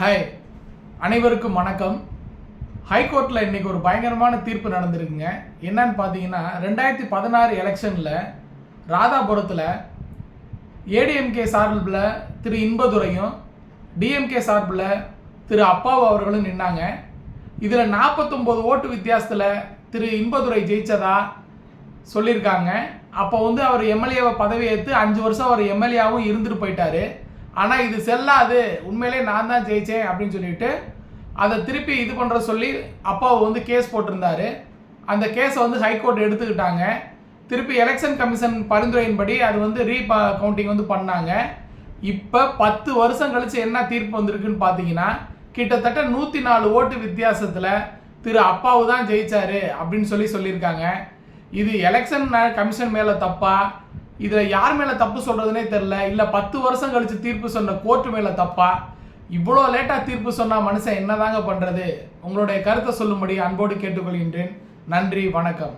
Hi, அனைவருக்கும் வணக்கம். ஹைகோர்ட்டில் இன்றைக்கி ஒரு பயங்கரமான தீர்ப்பு நடந்திருக்குங்க. என்னன்னு பார்த்தீங்கன்னா 2016 எலெக்ஷனில் ராதாபுரத்தில் ஏடிஎம்கே சார்பில் திரு இன்பதுரையும் டிஎம்கே சார்பில் திரு அப்பாவு அவர்களும் நின்னாங்க. இதில் 49 ஓட்டு வித்தியாசத்தில் திரு இன்பதுரை ஜெயிச்சதா சொல்லியிருக்காங்க. அப்போ அவர் எம்எல்ஏவை பதவி ஏற்று 5 வருஷம் அவர் எம்எல்ஏவும் இருந்துட்டு போயிட்டார். ஆனால் இது செல்லாது, உண்மையிலே நான் தான் ஜெயித்தேன் அப்படின்னு சொல்லிட்டு அதை திருப்பி இது பண்ணுற சொல்லி அப்பாவு கேஸ் போட்டிருந்தாரு. அந்த கேஸை ஹைகோர்ட் எடுத்துக்கிட்டாங்க. திருப்பி எலெக்ஷன் கமிஷன் பரிந்துரையின்படி அது ரீகவுண்டிங் பண்ணாங்க. இப்போ 10 வருஷம் கழித்து என்ன தீர்ப்பு வந்திருக்குன்னு பார்த்தீங்கன்னா, கிட்டத்தட்ட 104 ஓட்டு வித்தியாசத்தில் திரு அப்பாவு தான் ஜெயிச்சாரு அப்படின்னு சொல்லியிருக்காங்க. இது எலெக்ஷன் கமிஷன் மேலே தப்பா, இதில் யார் மேலே தப்பு சொல்கிறதுனே தெரில, இல்லை 10 வருஷம் கழித்து தீர்ப்பு சொன்ன கோர்ட்டு மேலே தப்பா? இவ்வளோ லேட்டாக தீர்ப்பு சொன்னால் மனுஷன் என்னதாங்க பண்ணுறது? உங்களுடைய கருத்தை சொல்லும்படி அன்போடு கேட்டுக்கொள்கின்றேன். நன்றி, வணக்கம்.